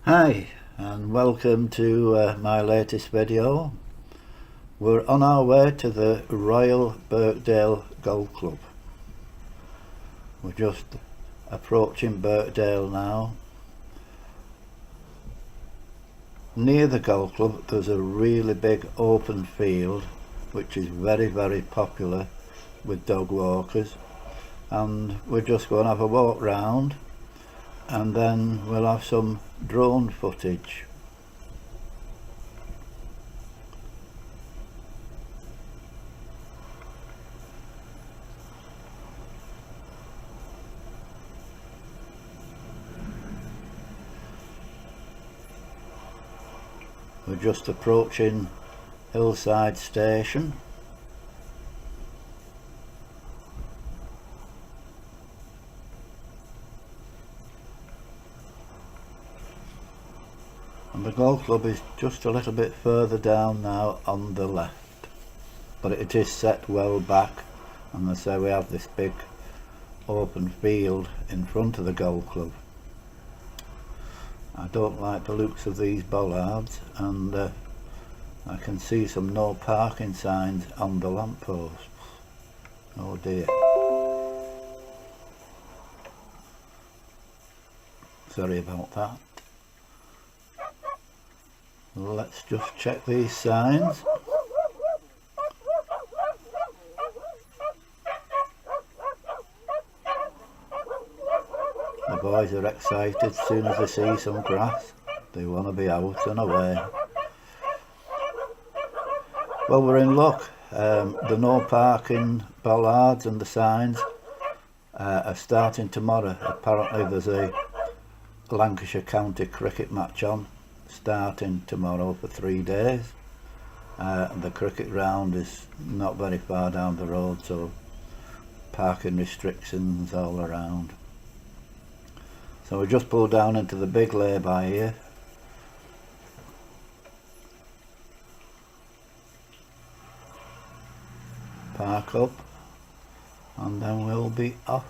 Hi and welcome to my latest video. We're on our way to the Royal Birkdale Golf Club. We're just approaching Birkdale now. Near the golf club there's a really big open field which is very popular with dog walkers, and we're just going to have a walk round and then we'll have some drone footage. We're just approaching Hillside Station. And the golf club is just a little bit further down now on the left, but it is set well back, and as I say, we have this big open field in front of the golf club. I don't like the looks of these bollards, and I can see some no parking signs on the lampposts. Oh dear. Sorry about that. Let's just check these signs. The boys are excited as soon as they see some grass. They want to be out and away. Well, we're in luck. The no parking bollards and the signs are starting tomorrow. Apparently there's a Lancashire County cricket match on starting tomorrow for 3 days. The cricket ground is not very far down the road, so parking restrictions all around. So we just pulled down into the big lay-by here. Park up and then we'll be off.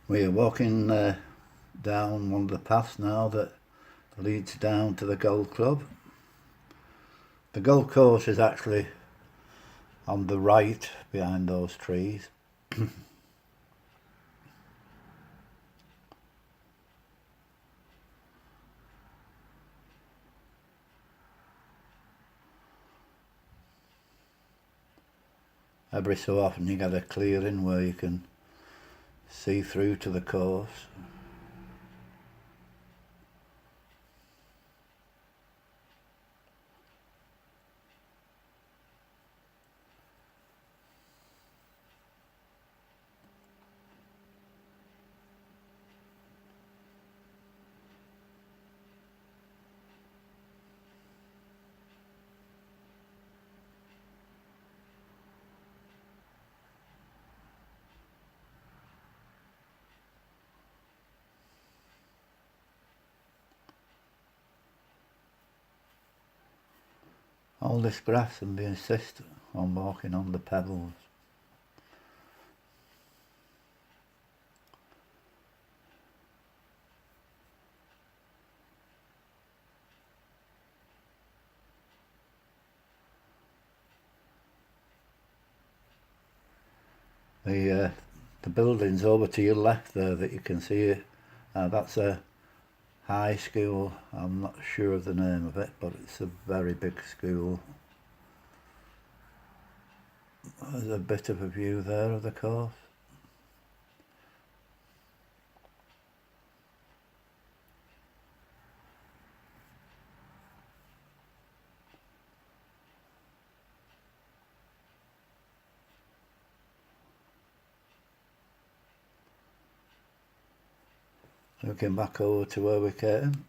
We are walking down one of the paths now that leads down to the golf club. The golf course is actually on the right behind those trees. Every so often you get a clearing where you can see through to the course. All this grass and they insist on walking on the pebbles. The building's over to your left there that you can see it. That's a high school. I'm not sure of the name of it, but it's a very big school. There's a bit of a view there of the course. Looking back over to where we came.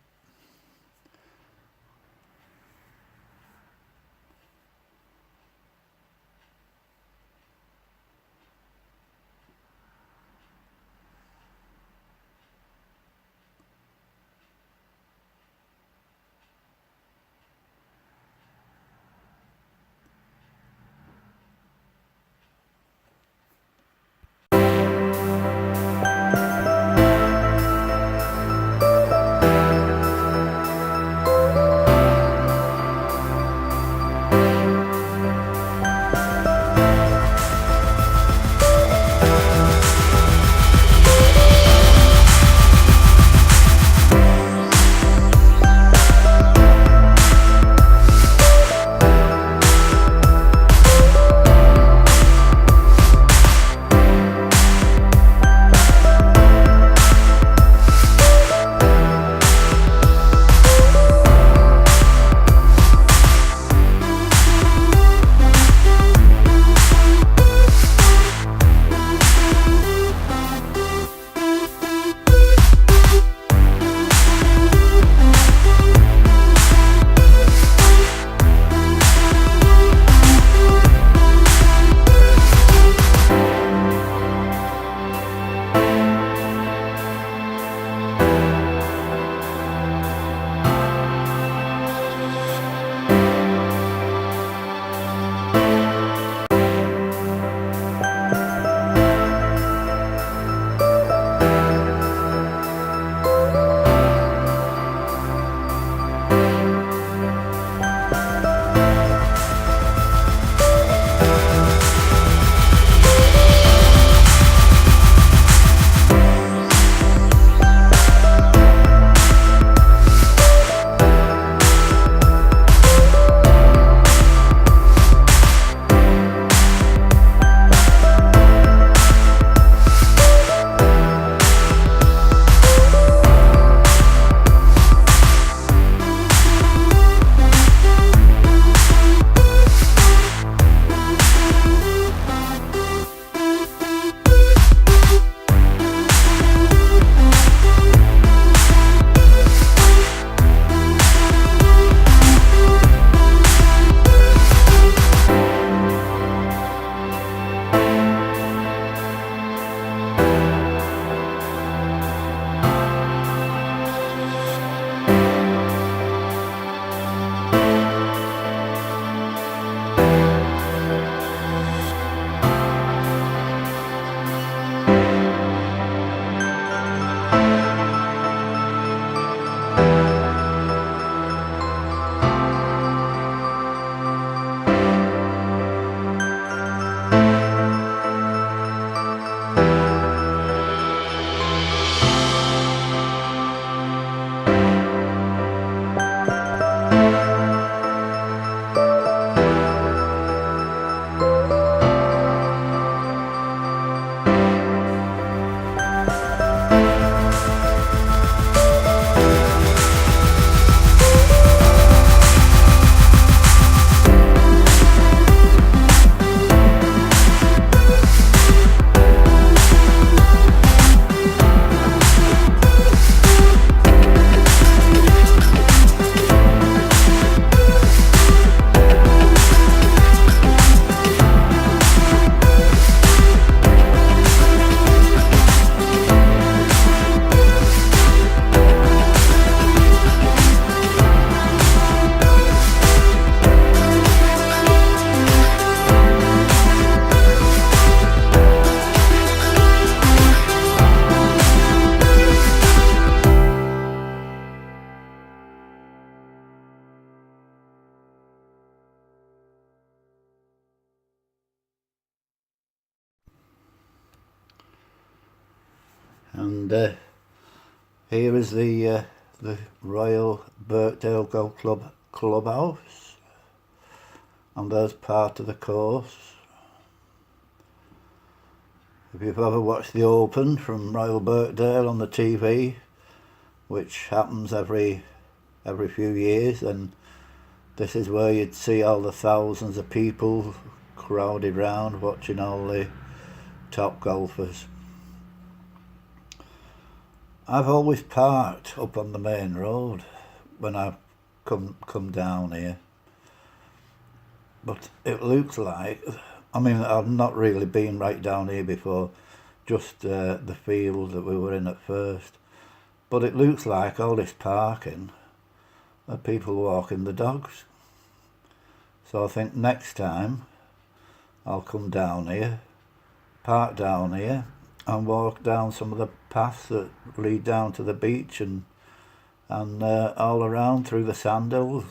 And here is the Royal Birkdale Golf Club clubhouse, and there's part of the course. If you've ever watched the Open from Royal Birkdale on the TV, which happens every few years, then this is where you'd see all the thousands of people crowded round watching all the top golfers. I've always parked up on the main road when I come down here, but it looks like, I mean, I've not really been right down here before, just the field that we were in at first, but it looks like all this parking are people walking the dogs. So I think next time I'll come down here, park down here, and walk down some of the paths that lead down to the beach and all around through the sand hills.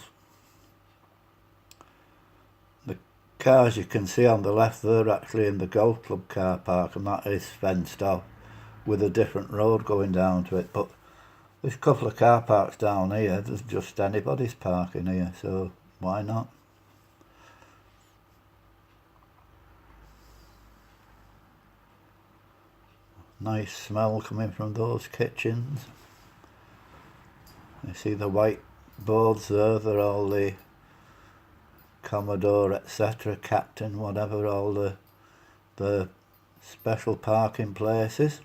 The cars you can see on the left, they're actually in the golf club car park, and that is fenced off with a different road going down to it. But there's a couple of car parks down here, there's just anybody's parking here, so why not? Nice smell coming from those kitchens. You see the white boards there, they're all the Commodore, etc., Captain, whatever, all the special parking places.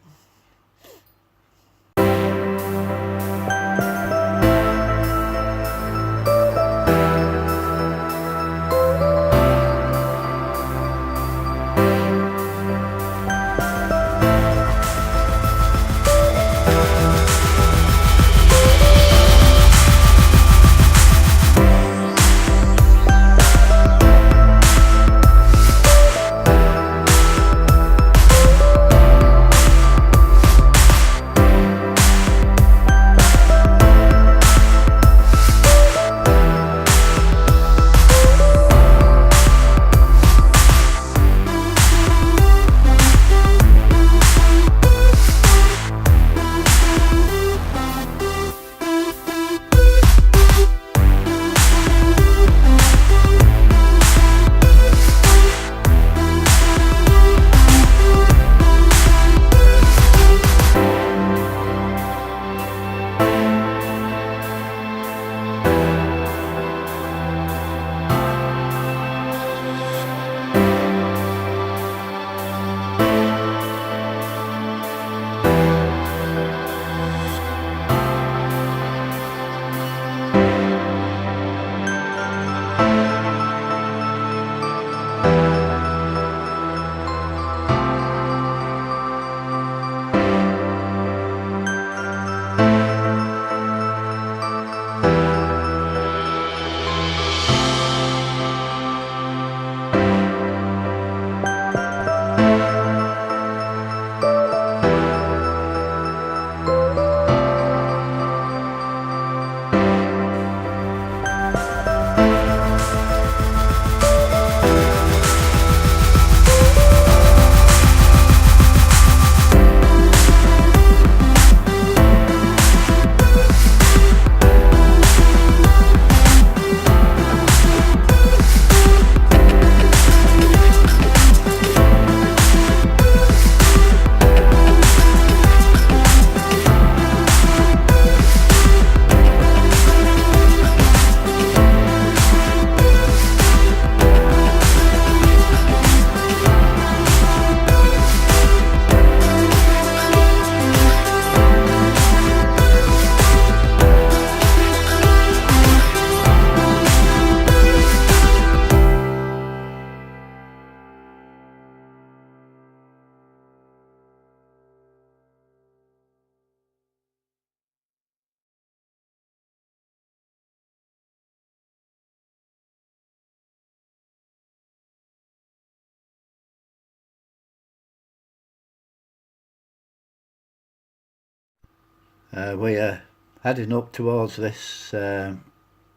We are heading up towards this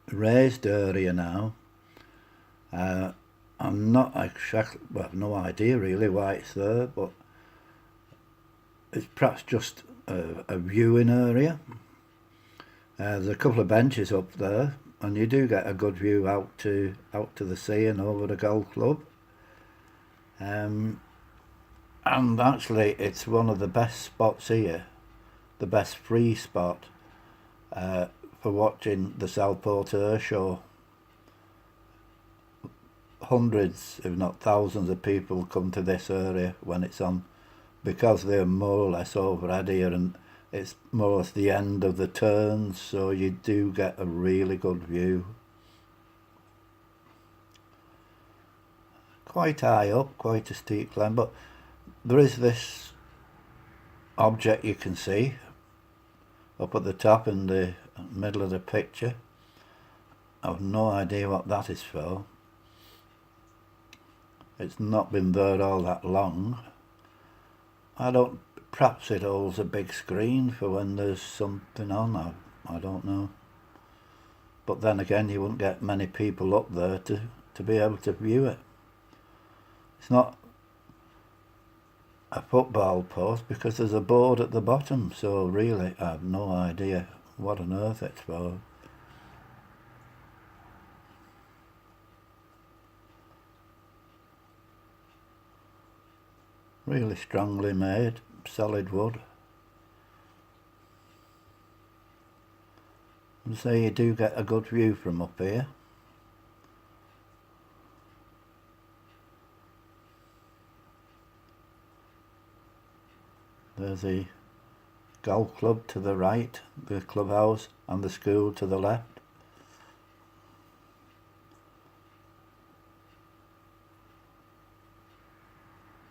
raised area now. I'm not exactly, well, I've no idea really why it's there, but it's perhaps just a viewing area. There's a couple of benches up there, and you do get a good view out to the sea and over the golf club. And actually, it's one of the best spots here, the best free spot for watching the Southport Air Show. Hundreds, if not thousands, of people come to this area when it's on, because they're more or less overhead here, and it's more or less the end of the turns, so you do get a really good view. Quite high up, quite a steep climb, but there is this object you can see up at the top in the middle of the picture. I've no idea what that is for. It's not been there all that long. Perhaps it holds a big screen for when there's something on. I don't know. But then again, you wouldn't get many people up there to be able to view it. It's not a football post because there's a board at the bottom, so really I have no idea what on earth it's for. Really strongly made, solid wood. And so you do get a good view from up here. There's the golf club to the right, the clubhouse, and the school to the left.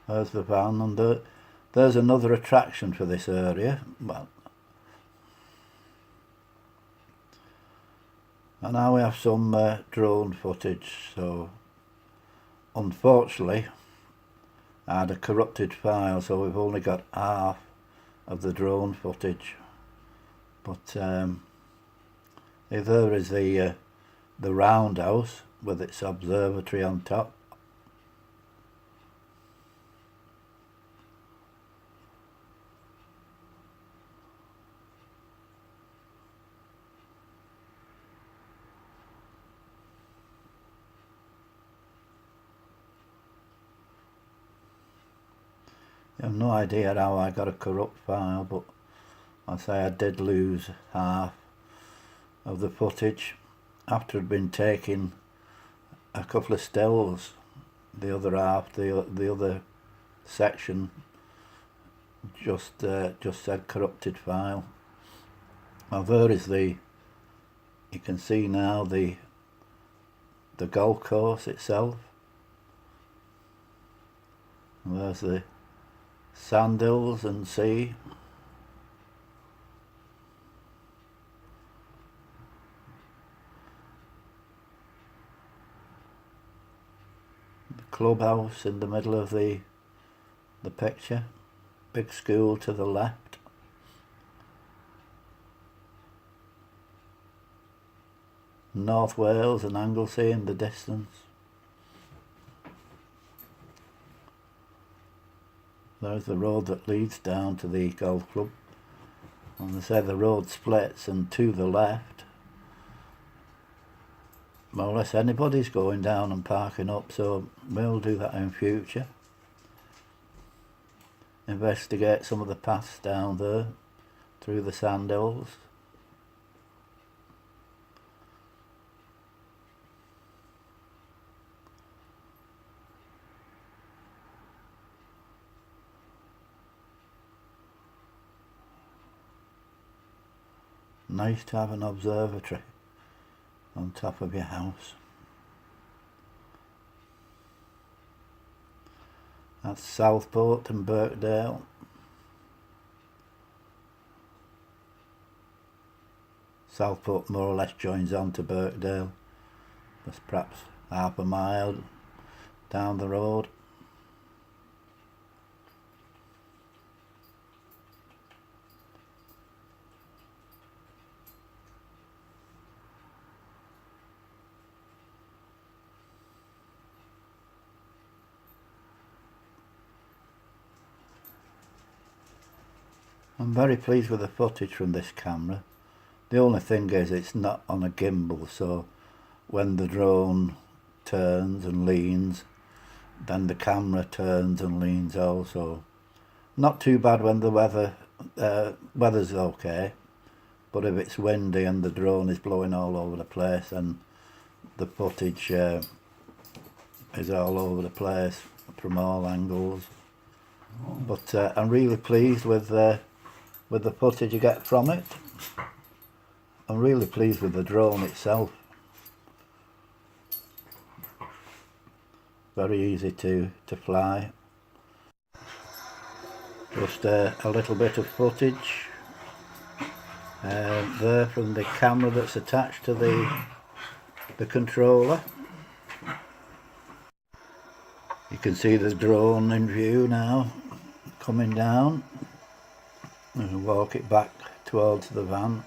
There's the van, and there's another attraction for this area. Well, and now we have some drone footage. So, unfortunately, I had a corrupted file, so we've only got half of the drone footage. But there is the roundhouse with its observatory on top. I have no idea how I got a corrupt file, but I say I did lose half of the footage after it had been taken a couple of stills. The other half, the other section, just said corrupted file. Now there is you can see now the golf course itself. And there's the sand hills and sea. The clubhouse in the middle of the picture. Big school to the left. North Wales and Anglesey in the distance. There's the road that leads down to the golf club. And they say the road splits, and to the left, more or less anybody's going down and parking up, so we'll do that in future. Investigate some of the paths down there through the sand hills. Nice to have an observatory on top of your house. That's Southport and Birkdale. Southport more or less joins on to Birkdale. That's perhaps half a mile down the road. I'm very pleased with the footage from this camera. The only thing is it's not on a gimbal, so when the drone turns and leans, then the camera turns and leans also. Not too bad when the weather's okay, but if it's windy and the drone is blowing all over the place and the footage is all over the place from all angles. But I'm really pleased with the footage you get from it. I'm really pleased with the drone itself. Very easy to fly. Just a little bit of footage there from the camera that's attached to the controller. You can see the drone in view now, coming down. And walk it back towards the van.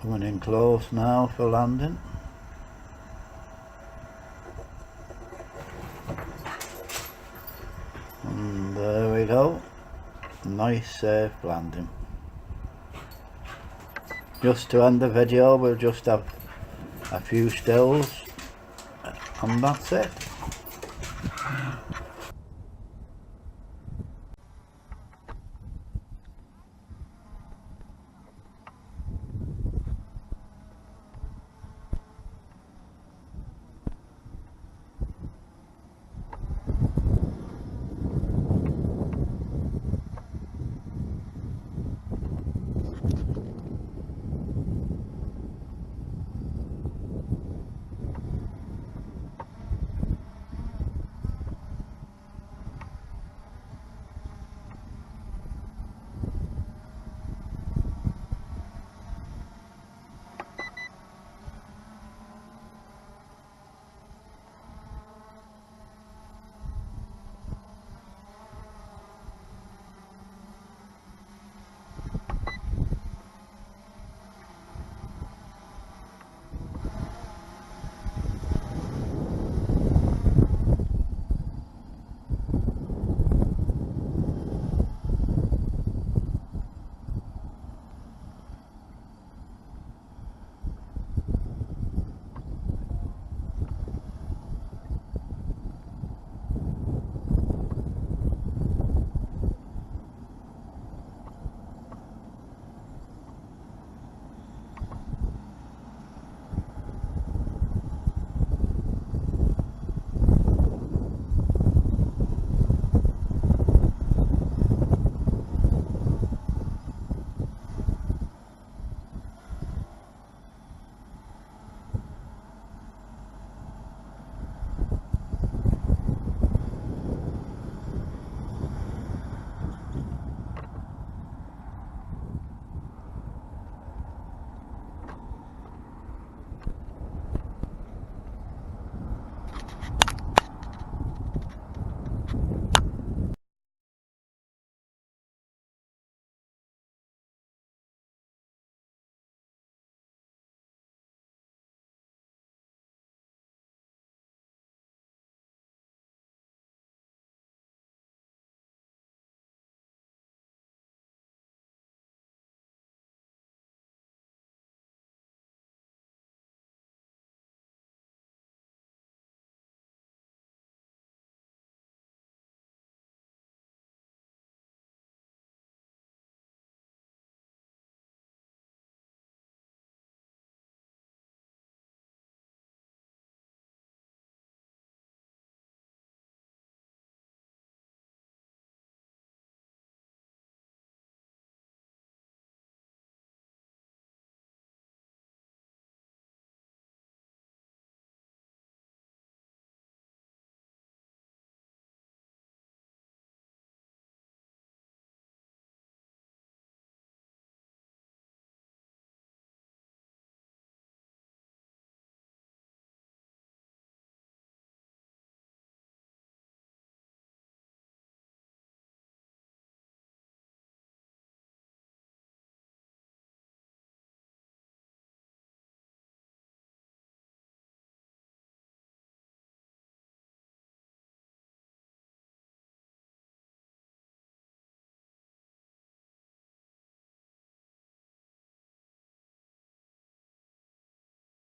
Coming in close now for landing. And there we go. Nice safe landing. Just to end the video, we'll just have a few stills and that's it.